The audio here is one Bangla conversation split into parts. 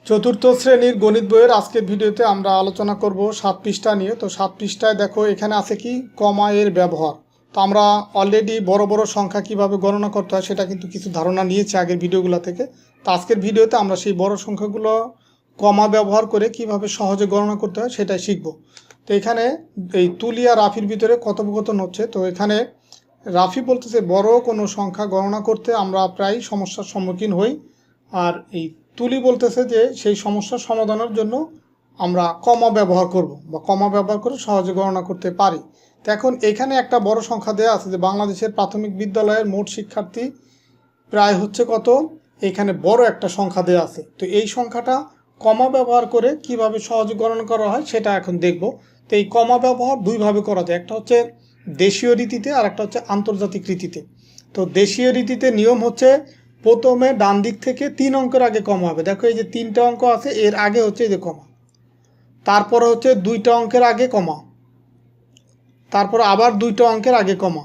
চতুর্থ শ্রেণীর গণিত বইয়ের আজকের ভিডিওতে আমরা আলোচনা করব 7 পৃষ্ঠা নিয়ে। তো 7 পৃষ্ঠায় দেখো এখানে আছে কি কমা এর ব্যবহার। তো আমরা অলরেডি বড় বড় সংখ্যা কিভাবে গণনা করতে হয় সেটা কিন্তু কিছু ধারণা নিয়েছি আগের ভিডিওগুলো থেকে। তো আজকের ভিডিওতে আমরা সেই বড় সংখ্যাগুলো কমা ব্যবহার করে কিভাবে সহজে গণনা করতে হয় সেটাই শিখব। তো এখানে এই তুলি আর রাফির ভিতরে কথোপকথন হচ্ছে। তো এখানে রাফি বলতেছে বড় কোনো সংখ্যা গণনা করতে আমরা প্রায় সমস্যার সম্মুখীন হই, আর এই তুলি বলতেছে যে সেই সমস্যার সমাধানের জন্য আমরা কমা ব্যবহার করব বা কমা ব্যবহার করে সহজে গণনা করতে পারি। তো এখন এখানে একটা বড় সংখ্যা দেওয়া আছে যে বাংলাদেশের প্রাথমিক বিদ্যালয়ের মোট শিক্ষার্থী প্রায় হচ্ছে কত, এখানে বড় একটা সংখ্যা দেওয়া আছে। তো এই সংখ্যাটা কমা ব্যবহার করে কিভাবে সহজে গণনা করা হয় সেটা এখন দেখব। তো এই কমা ব্যবহার দুইভাবে করা যায়, একটা হচ্ছে দেশীয় রীতিতে আর একটা হচ্ছে আন্তর্জাতিক রীতিতে। তো দেশীয় রীতিতে নিয়ম হচ্ছে প্রথমে ডান দিক থেকে 3 অঙ্কের আগে কমা হবে। দেখো এই যে 3টা অঙ্ক আছে, এর আগে হচ্ছে এই যে কমা, তারপরে হচ্ছে 2টা অঙ্কের আগে কমা, তারপর আবার 2টা অঙ্কের আগে কমা,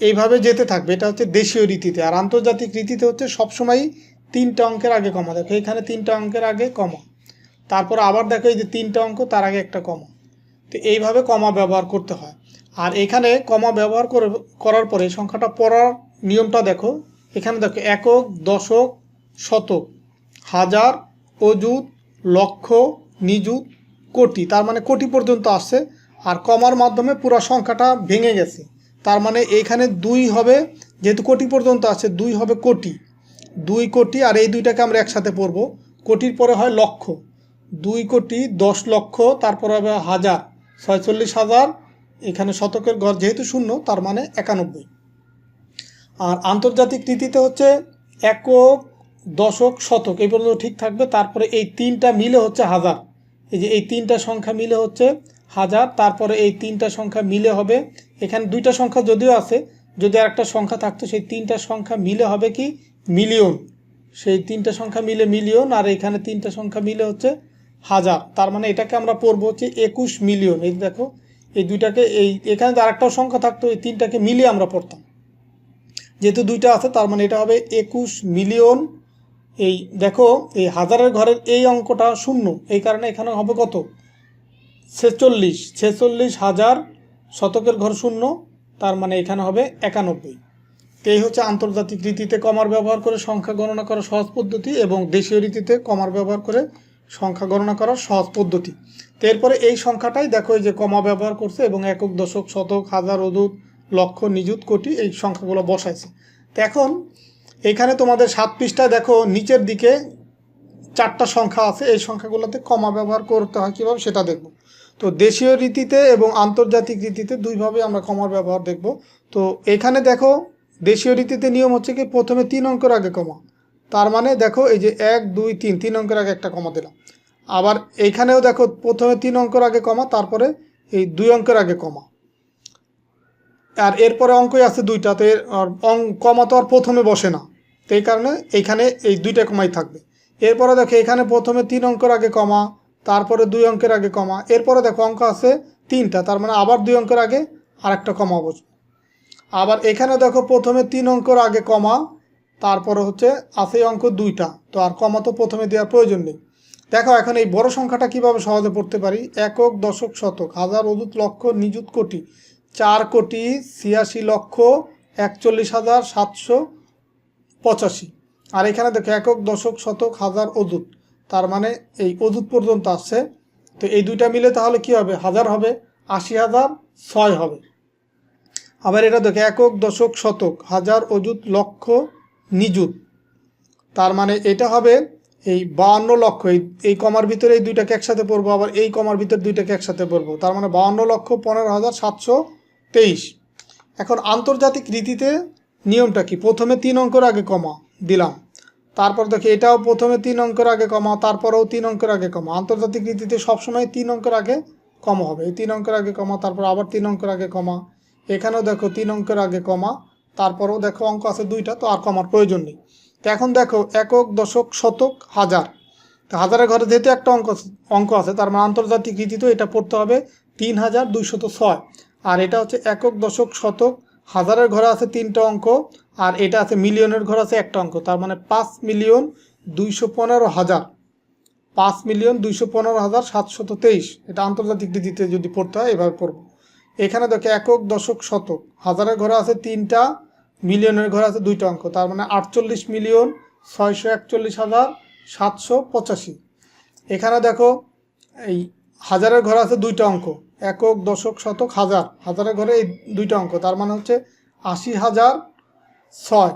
এইভাবে যেতে থাকবে। এটা হচ্ছে দেশীয় রীতিতে। আর আন্তর্জাতিক রীতিতে হচ্ছে সবসময়ই 3টা অঙ্কের আগে কমা। দেখো এখানে 3টা অঙ্কের আগে কমা, তারপর আবার দেখো এই যে 3টা অঙ্ক তার আগে একটা কমা। তো এইভাবে কমা ব্যবহার করতে হয়। আর এখানে কমা ব্যবহার করার পরে সংখ্যাটা পড়ার নিয়মটা দেখো। এখানে দেখো একক, দশক, শতক, হাজার, অযুত, লক্ষ, নিযুত, কোটি, তার মানে কোটি পর্যন্ত আসছে। আর কমার মাধ্যমে পুরো সংখ্যাটা ভেঙে গেছে, তার মানে এখানে 2 হবে, যেহেতু কোটি পর্যন্ত আছে 2 হবে কোটি, 2 কোটি। আর এই দুইটাকে আমরা একসাথে পড়ব। কোটির পরে হয় লক্ষ, 2 কোটি 10 লক্ষ, তারপর হবে হাজার 46,000। এখানে শতকের ঘর যেহেতু শূন্য তার মানে 91। আর আন্তর্জাতিক রীতিতে হচ্ছে একক, দশক, শতক এই পর্যন্ত ঠিক থাকবে। তারপরে এই 3টা মিলে হচ্ছে হাজার। এই যে এই 3টা সংখ্যা মিলে হচ্ছে হাজার। তারপরে এই 3টা সংখ্যা মিলে হবে, এখানে 2টা সংখ্যা যদিও আছে, যদি আর একটা সংখ্যা থাকতো সেই 3টা সংখ্যা মিলে হবে কি মিলিয়ন। সেই 3টা সংখ্যা মিলে মিলিয়ন। আর এখানে 3টা সংখ্যা মিলে হচ্ছে হাজার। তার মানে এটাকে আমরা পড়বো হচ্ছে 21 মিলিয়ন। এই দেখো এই দুইটাকে, এই এখানে আর একটাও সংখ্যা থাকতো, এই 3টাকে মিলিয়ে আমরা পড়তাম। যেহেতু 2টা আছে তার মানে এটা হবে 21 মিলিয়ন। এই দেখো এই হাজারের ঘরের এই অঙ্কটা শূন্য, এই কারণে এখানে হবে কত 46,000। শতকের ঘর শূন্য, তার মানে এখানে হবে 91। তো এই হচ্ছে আন্তর্জাতিক রীতিতে কমার ব্যবহার করে সংখ্যা গণনা করার সহজ পদ্ধতি, এবং দেশীয় রীতিতে কমার ব্যবহার করে সংখ্যা গণনা করার সহজ পদ্ধতি। তো এরপরে এই সংখ্যাটাই দেখো এই যে কমা ব্যবহার করছে এবং একক, দশক, শতক, হাজার, অযুত, লক্ষ, নিযুত, কোটি এই সংখ্যাগুলো বসাইছে। তো এখন এখানে তোমাদের 7 পৃষ্ঠায় দেখো নিচের দিকে 4টা সংখ্যা আছে, এই সংখ্যাগুলোতে কমা ব্যবহার করতে হয় কীভাবে সেটা দেখব। তো দেশীয় রীতিতে এবং আন্তর্জাতিক রীতিতে দুইভাবে আমরা কমার ব্যবহার দেখব। তো এখানে দেখো দেশীয় রীতিতে নিয়ম হচ্ছে কি প্রথমে 3 অঙ্কের আগে কমা, তার মানে দেখো এই যে 1 2 3 অঙ্কের আগে একটা কমা দিলাম। আবার এইখানেও দেখো প্রথমে 3 অঙ্কের আগে কমা, তারপরে এই 2 অঙ্কের আগে কমা। আর এরপরে অঙ্কই আছে 2টা, তো কমা তো আর প্রথমে বসে না, তো এই কারণে এইখানে এই 2টা কমাই থাকবে। এরপরে দেখো এখানে প্রথমে 3 অঙ্কের আগে কমা, তারপরে 2 অঙ্কের আগে কমা। এরপরে দেখো অঙ্ক আছে 3টা, তার মানে আবার 2 অঙ্কের আগে আর একটা কমা বসবে। আবার এখানে দেখো প্রথমে 3 অঙ্কের আগে কমা, তারপরে হচ্ছে আছে অঙ্ক 2টা, তো আর কমা তো প্রথমে দেওয়ার প্রয়োজন নেই। দেখো এখন এই বড় সংখ্যাটা কিভাবে সহজে পড়তে পারি। একক, দশক, শতক, হাজার, অযুত, লক্ষ, নিযুত, কোটি, 4,86,41,785। আর এখানে দেখো একক, দশক, শতক, হাজার, অযুত, তার মানে এই অযুত পর্যন্ত আসছে। তো এই 2টা মিলে তাহলে কি হবে, হাজার হবে, 80,006 হবে। আবার এটা দেখো একক, দশক, শতক, হাজার, অযুত, লক্ষ, নিযুত, তার মানে এটা হবে এই 52 লক্ষ। এই কমার ভিতরে এই 2টাকে একসাথে পড়বো, আবার এই কমার ভিতরে 2টাকে একসাথে পড়বো, তার মানে 52,15,723। এখন আন্তর্জাতিক রীতিতে নিয়মটা কি, প্রথমে 3 অঙ্কের আগে কমা দিলাম, তারপর দেখি এটাও প্রথমে 3 অঙ্কের আগে কমা, তারপরেও 3 অঙ্কের আগে কমা। আন্তর্জাতিক রীতিতে সবসময় 3 অঙ্কের আগে কমা হবে, এই 3 অঙ্কের আগে কমা, তারপর আবার 3 অঙ্কের আগে কমা। এখানেও দেখো 3 অঙ্কের আগে কমা, তারপরেও দেখো অঙ্ক আছে 2টা, তো আর কমার প্রয়োজন নেই। তো এখন দেখো একক, দশক, শতক, হাজার, তো হাজারের ঘরে যেহেতু একটা অঙ্ক আছে তার মানে আন্তর্জাতিক রীতিতেও এটা পড়তে হবে 3,206। আর এটা হচ্ছে একক, দশক, শতক, হাজারের ঘরে আছে 3টা অঙ্ক, আর এটা আছে মিলিয়নের ঘরে আছে একটা অঙ্ক, তার মানে 5,215,000। 5,215,723, এটা আন্তর্জাতিক রীতিতে যদি পড়তে হয় এভাবে পড়বো। এখানে দেখো একক, দশক, শতক, হাজারের ঘরে আছে 3টা, মিলিয়নের ঘরে আছে 2টা অঙ্ক, তার মানে 48,641,785। এখানে দেখো এই হাজারের ঘরে আছে 2টা অঙ্ক, একক, দশক, শতক, হাজার, হাজারের ঘরে এই 2টা অঙ্ক, তার মানে হচ্ছে 80,006।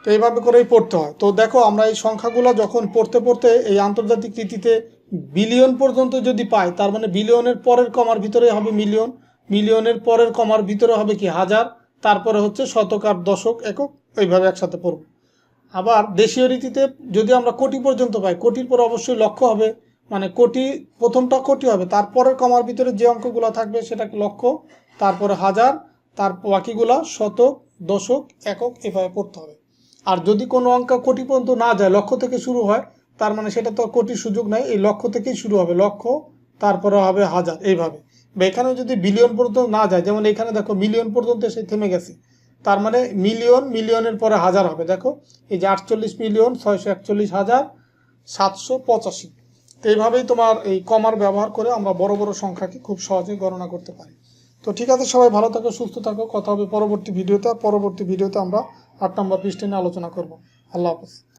তো এইভাবে করেই পড়তে হয়। তো দেখো আমরা এই সংখ্যাগুলো যখন পড়তে পড়তে এই আন্তর্জাতিক রীতিতে বিলিয়ন পর্যন্ত যদি পাই, তার মানে বিলিয়নের পরের কমার ভিতরে হবে মিলিয়ন, মিলিয়নের পরের কমার ভিতরে হবে কি হাজার, তারপরে হচ্ছে শতক আর দশক, একক, এইভাবে একসাথে পড়ব। আবার দেশীয় রীতিতে যদি আমরা কোটি পর্যন্ত পাই, কোটির পরে অবশ্যই লক্ষ হবে, মানে কোটি প্রথমটা কোটি হবে, তারপরের কমার ভিতরে যে অঙ্কগুলো থাকবে সেটাকে লক্ষ, তারপরে হাজার, তার বাকিগুলা শতক, দশক, একক, এভাবে পড়তে হবে। আর যদি কোনো অঙ্ক কোটি পর্যন্ত না যায়, লক্ষ থেকে শুরু হয়, তার মানে সেটা তো কোটির সুযোগ নাই, এই লক্ষ থেকেই শুরু হবে, লক্ষ, তারপরে হবে হাজার, এইভাবে। বা এখানে যদি বিলিয়ন পর্যন্ত না যায়, যেমন এখানে দেখো মিলিয়ন পর্যন্ত এসে থেমে গেছে, তার মানে মিলিয়ন, মিলিয়নের পরে হাজার হবে। দেখো এই যে 48,641,785। তো এইভাবেই তোমার এই কমার ব্যবহার করে আমরা বড় বড় সংখ্যাকে খুব সহজে গণনা করতে পারি। তো ঠিক আছে, সবাই ভালো থাকো, সুস্থ থাকো, কথা হবে পরবর্তী ভিডিওতে। আর পরবর্তী ভিডিওতে আমরা 8 নম্বর পৃষ্ঠা নিয়ে আলোচনা করব। আল্লাহ হাফেজ।